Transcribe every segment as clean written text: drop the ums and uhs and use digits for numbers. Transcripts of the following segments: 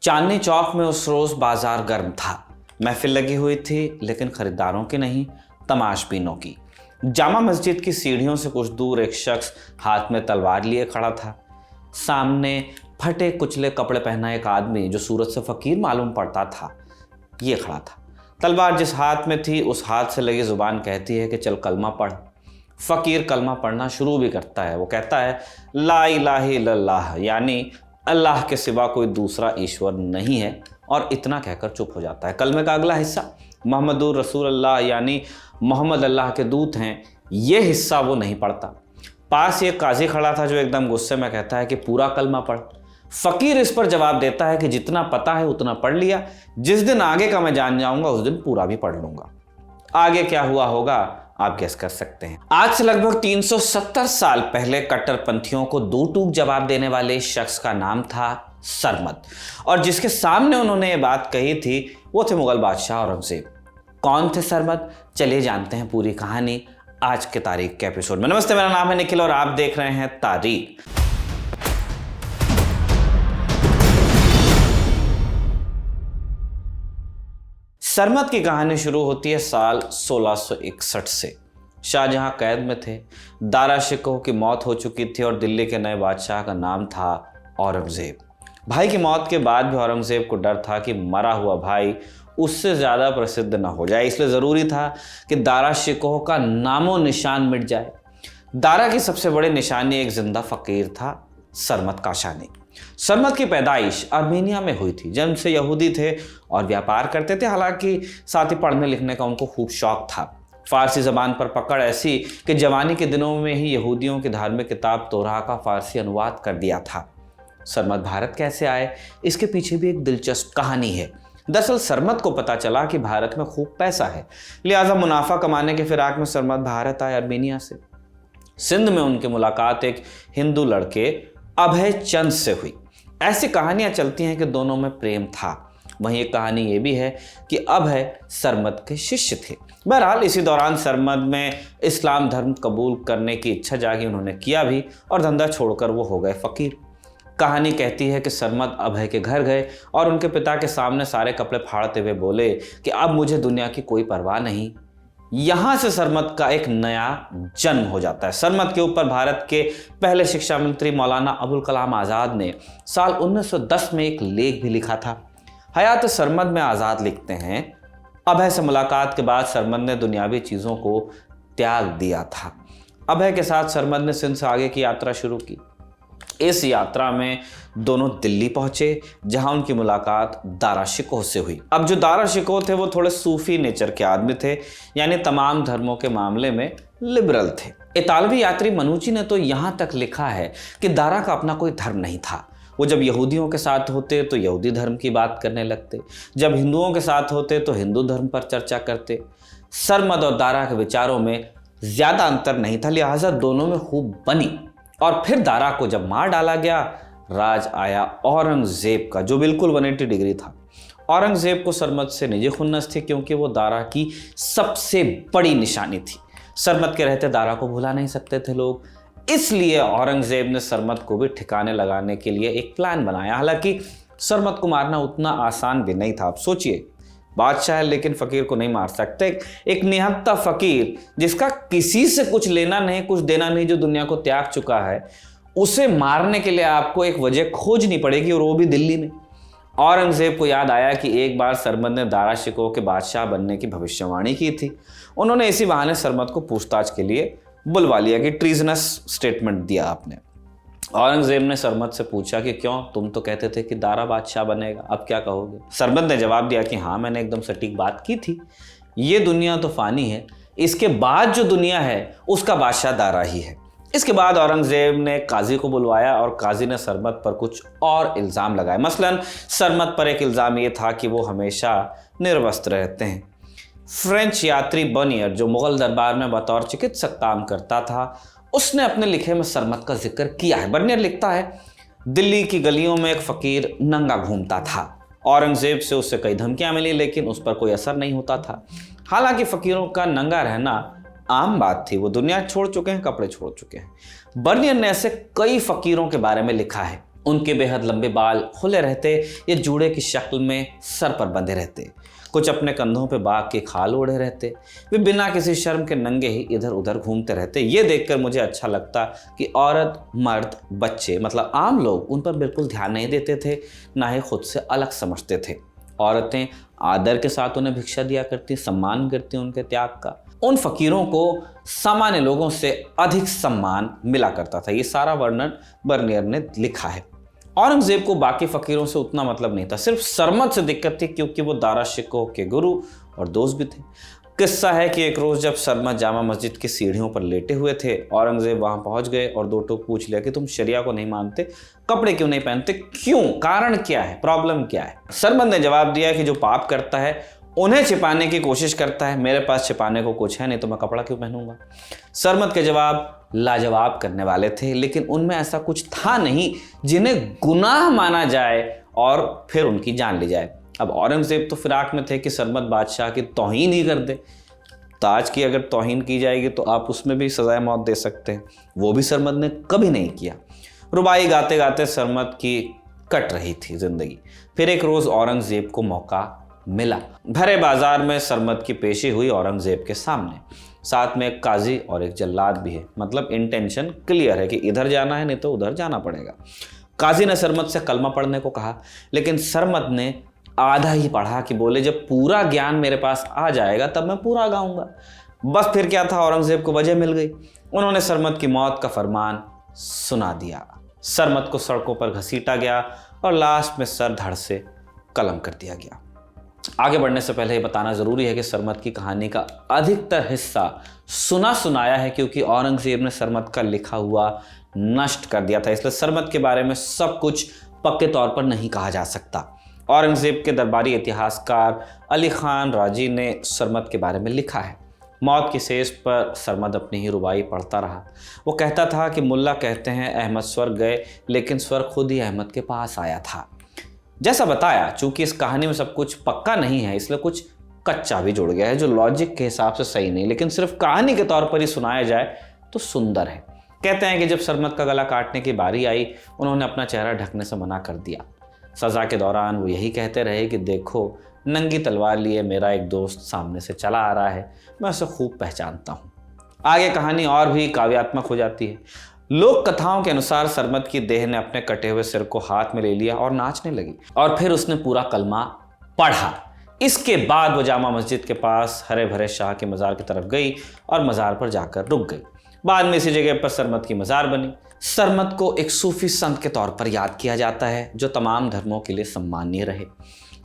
चांदनी चौक में उस रोज बाजार गर्म था। महफिल लगी हुई थी, लेकिन खरीदारों की नहीं, तमाशबीनों की। जामा मस्जिद की सीढ़ियों से कुछ दूर एक शख्स हाथ में तलवार लिए खड़ा था। सामने फटे कुचले कपड़े पहना एक आदमी, जो सूरत से फकीर मालूम पड़ता था, ये खड़ा था। तलवार जिस हाथ में थी, उस हाथ से लगी जुबान कहती है कि चल कलमा पढ़। फकीर कलमा पढ़ना शुरू भी करता है। वो कहता है ला इलाहा इल्लल्लाह, यानी अल्लाह के सिवा कोई दूसरा ईश्वर नहीं है, और इतना कहकर चुप हो जाता है। कलमे का अगला हिस्सा मोहम्मदुर रसूलुल्लाह, यानी मोहम्मद अल्लाह के दूत हैं, ये हिस्सा वो नहीं पढ़ता। पास एक काजी खड़ा था जो एकदम गुस्से में कहता है कि पूरा कलमा पढ़। फकीर इस पर जवाब देता है कि जितना पता है उतना पढ़ लिया, जिस दिन आगे का मैं जान जाऊंगा उस दिन पूरा भी पढ़ लूंगा। आगे क्या हुआ होगा आप गेस कर सकते हैं। आज से लगभग 370 साल पहले कट्टरपंथियों को दो टूक जवाब देने वाले शख्स का नाम था सरमद, और जिसके सामने उन्होंने ये बात कही थी वो थे मुगल बादशाह औरंगजेब। कौन थे सरमद? चलिए जानते हैं पूरी कहानी आज के तारीख के एपिसोड में। नमस्ते, मेरा नाम है निखिल और आप देख रहे हैं तारीख। सरमद की कहानी शुरू होती है साल 1661 से। शाहजहां कैद में थे। दारा शिकोह की मौत हो चुकी थी और दिल्ली के नए बादशाह का नाम था औरंगजेब। भाई की मौत के बाद भी औरंगजेब को डर था कि मरा हुआ भाई उससे ज़्यादा प्रसिद्ध न हो जाए, इसलिए ज़रूरी था कि दारा शिकोह का नामो निशान मिट जाए। दारा की सबसे बड़ी निशानी एक जिंदा फकीर था, सरमद काशानी। सरमद की पैदाइश आर्मेनिया में हुई थी। जन्म से यहूदी थे और व्यापार करते थे, हालांकि साथ ही पढ़ने लिखने का उनको खूब शौक था। फारसी ज़बान पर पकड़ ऐसी कि जवानी के दिनों में ही यहूदियों की धार्मिक किताब तौराह का फारसी अनुवाद कर दिया था। सरमद भारत कैसे आए, इसके पीछे भी एक दिलचस्प कहानी है। दरअसल सरमद को पता चला कि भारत में खूब पैसा है, लिहाजा मुनाफा कमाने के फिराक में सरमद भारत आए आर्मेनिया से। सिंध में उनकी मुलाकात एक हिंदू लड़के अभय चंद से हुई। ऐसी कहानियां चलती हैं कि दोनों में प्रेम था। वहीं एक कहानी ये भी है कि अभय सरमद के शिष्य थे। बहरहाल इसी दौरान सरमद में इस्लाम धर्म कबूल करने की इच्छा जागी, उन्होंने किया भी और धंधा छोड़कर वो हो गए फकीर। कहानी कहती है कि सरमद अभय के घर गए और उनके पिता के सामने सारे कपड़े फाड़ते हुए बोले कि अब मुझे दुनिया की कोई परवाह नहीं। यहां से सरमद का एक नया जन्म हो जाता है। सरमद के ऊपर भारत के पहले शिक्षा मंत्री मौलाना अबुल कलाम आज़ाद ने साल 1910 में एक लेख भी लिखा था। हयात सरमद में आज़ाद लिखते हैं, अभय से मुलाकात के बाद सरमद ने दुनियावी चीज़ों को त्याग दिया था। अभय के साथ सरमद ने सिंध से आगे की यात्रा शुरू की। इस यात्रा में दोनों दिल्ली पहुंचे, जहां उनकी मुलाकात दारा शिकोह से हुई। अब जो दारा शिकोह थे वो थोड़े सूफी नेचर के आदमी थे, यानी तमाम धर्मों के मामले में लिबरल थे। इतालवी यात्री मनुची ने तो यहां तक लिखा है कि दारा का अपना कोई धर्म नहीं था। वो जब यहूदियों के साथ होते तो यहूदी धर्म की बात करने लगते, जब हिंदुओं के साथ होते तो हिंदू धर्म पर चर्चा करते। सरमद और दारा के विचारों में ज्यादा अंतर नहीं था, लिहाजा दोनों में खूब बनी। और फिर दारा को जब मार डाला गया, राज आया औरंगजेब का, जो बिल्कुल 180 डिग्री था। औरंगजेब को सरमद से निजी खुन्नस थी, क्योंकि वो दारा की सबसे बड़ी निशानी थी। सरमद के रहते दारा को भुला नहीं सकते थे लोग, इसलिए औरंगजेब ने सरमद को भी ठिकाने लगाने के लिए एक प्लान बनाया। हालांकि सरमद को मारना उतना आसान भी नहीं था। आप सोचिए, बादशाह है लेकिन फकीर को नहीं मार सकते। एक निहत्था फकीर जिसका किसी से कुछ लेना नहीं, कुछ देना नहीं, जो दुनिया को त्याग चुका है, उसे मारने के लिए आपको एक वजह खोजनी पड़ेगी, और वो भी दिल्ली में। औरंगजेब को याद आया कि एक बार सरमद ने दारा शिकोह के बादशाह बनने की भविष्यवाणी की थी। उन्होंने इसी बहाने सरमद को पूछताछ के लिए बुलवा लिया कि ट्रीजनस स्टेटमेंट दिया आपने। औरंगजेब ने सरमद से पूछा कि क्यों, तुम तो कहते थे कि दारा बादशाह बनेगा, अब क्या कहोगे? सरमद ने जवाब दिया कि हाँ, मैंने एकदम सटीक बात की थी। ये दुनिया तो फानी है, इसके बाद जो दुनिया है उसका बादशाह दारा ही है। इसके बाद औरंगजेब ने काजी को बुलवाया और काजी ने सरमद पर कुछ और इल्ज़ाम लगाए। मसलन सरमद पर एक इल्ज़ाम ये था कि वो हमेशा निर्वस्त्र रहते हैं। फ्रेंच यात्री बर्नियर, जो मुगल दरबार में बतौर चिकित्सक काम करता था, उसने अपने लिखे में सरमद का जिक्र किया है। बर्नियर लिखता है, दिल्ली की गलियों में एक फकीर नंगा घूमता था। औरंगजेब से उससे कई धमकियां मिली, लेकिन उस पर कोई असर नहीं होता था। हालांकि फकीरों का नंगा रहना आम बात थी, वो दुनिया छोड़ चुके हैं, कपड़े छोड़ चुके हैं। बर्नियर ने ऐसे कई फकीरों के बारे में लिखा है। उनके बेहद लंबे बाल खुले रहते या जूड़े की शक्ल में सर पर बंधे रहते। कुछ अपने कंधों पे बाघ के खाल ओढ़े रहते। वे बिना किसी शर्म के नंगे ही इधर उधर घूमते रहते। ये देखकर मुझे अच्छा लगता कि औरत, मर्द, बच्चे मतलब आम लोग उन पर बिल्कुल ध्यान नहीं देते थे, ना ही खुद से अलग समझते थे। औरतें आदर के साथ उन्हें भिक्षा दिया करती, सम्मान करती उनके त्याग का। उन फकीरों को सामान्य लोगों से अधिक सम्मान मिला करता था। ये सारा वर्णन बर्नियर ने लिखा है। औरंगजेब को बाकी फकीरों से उतना मतलब नहीं था, सिर्फ सरमद से दिक्कत थी क्योंकि वो दारा शिकोह के गुरु और दोस्त भी थे। किस्सा है कि एक रोज जब सरमद जामा मस्जिद की सीढ़ियों पर लेटे हुए थे, औरंगजेब वहां पहुंच गए और दो टोक पूछ लिया कि तुम शरिया को नहीं मानते, कपड़े क्यों नहीं पहनते, क्यों, कारण क्या है, प्रॉब्लम क्या है। सरमद ने जवाब दिया कि जो पाप करता है उन्हें छिपाने की कोशिश करता है, मेरे पास छिपाने को कुछ है नहीं तो मैं कपड़ा क्यों पहनूंगा। सरमद के जवाब लाजवाब करने वाले थे, लेकिन उनमें ऐसा कुछ था नहीं जिन्हें गुनाह माना जाए और फिर उनकी जान ली जाए। अब औरंगजेब तो फिराक में थे कि सरमद बादशाह की तौहीन ही कर दे। ताज की अगर तौहीन की जाएगी तो आप उसमें भी सजाए मौत दे सकते हैं, वो भी सरमद ने कभी नहीं किया। रुबाई गाते गाते सरमद की कट रही थी जिंदगी। फिर एक रोज औरंगजेब को मौका मिला। भरे बाजार में सरमद की पेशी हुई औरंगजेब के सामने। साथ में एक काजी और एक जल्लाद भी है, मतलब इंटेंशन क्लियर है कि इधर जाना है नहीं तो उधर जाना पड़ेगा। काजी ने सरमद से कलमा पढ़ने को कहा, लेकिन सरमद ने आधा ही पढ़ा कि बोले जब पूरा ज्ञान मेरे पास आ जाएगा तब मैं पूरा गाऊंगा। बस फिर क्या था, औरंगजेब को वजह मिल गई। उन्होंने सरमद की मौत का फरमान सुना दिया। सरमद को सड़कों पर घसीटा गया और लास्ट में सर धड़ से कलम कर दिया गया। आगे बढ़ने से पहले ये बताना जरूरी है कि सरमद की कहानी का अधिकतर हिस्सा सुना सुनाया है, क्योंकि औरंगजेब ने सरमद का लिखा हुआ नष्ट कर दिया था, इसलिए सरमद के बारे में सब कुछ पक्के तौर पर नहीं कहा जा सकता। औरंगजेब के दरबारी इतिहासकार अली खान राजी ने सरमद के बारे में लिखा है। मौत की सेज पर सरमद अपनी ही रुबाई पढ़ता रहा। वो कहता था कि मुल्ला कहते हैं अहमद स्वर्ग गए, लेकिन स्वर्ग खुद ही अहमद के पास आया था। जैसा बताया, चूंकि इस कहानी में सब कुछ पक्का नहीं है, इसलिए कुछ कच्चा भी जुड़ गया है जो लॉजिक के हिसाब से सही नहीं, लेकिन सिर्फ कहानी के तौर पर ही सुनाया जाए तो सुंदर है। कहते हैं कि जब सरमद का गला काटने की बारी आई, उन्होंने अपना चेहरा ढकने से मना कर दिया। सजा के दौरान वो यही कहते रहे कि देखो, नंगी तलवार लिए मेरा एक दोस्त सामने से चला आ रहा है, मैं उसे खूब पहचानता हूँ। आगे कहानी और भी काव्यात्मक हो जाती है। लोक कथाओं के अनुसार सरमद की देह ने अपने कटे हुए सिर को हाथ में ले लिया और नाचने लगी, और फिर उसने पूरा कलमा पढ़ा। इसके बाद वो जामा मस्जिद के पास हरे भरे शाह के मज़ार की तरफ गई और मज़ार पर जाकर रुक गई। बाद में इसी जगह पर सरमद की मज़ार बनी। सरमद को एक सूफी संत के तौर पर याद किया जाता है जो तमाम धर्मों के लिए सम्मानीय रहे।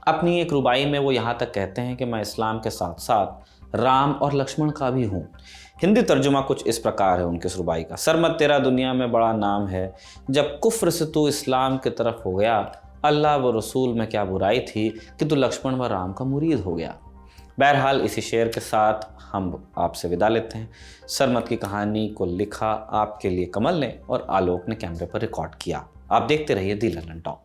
अपनी एक रुबाई में वो यहाँ तक कहते हैं कि मैं इस्लाम के साथ साथ राम और लक्ष्मण का भी हूँ। हिंदी तर्जुमा कुछ इस प्रकार है उनके इस रुबाई का। सरमद तेरा दुनिया में बड़ा नाम है, जब कुफ्र से तू इस्लाम की तरफ हो गया, अल्लाह व रसूल में क्या बुराई थी कि तू लक्ष्मण व राम का मुरीद हो गया। बहरहाल इसी शेर के साथ हम आपसे विदा लेते हैं। सरमद की कहानी को लिखा आपके लिए कमल ने और आलोक ने कैमरे पर रिकॉर्ड किया। आप देखते रहिए दी लंदन टॉक।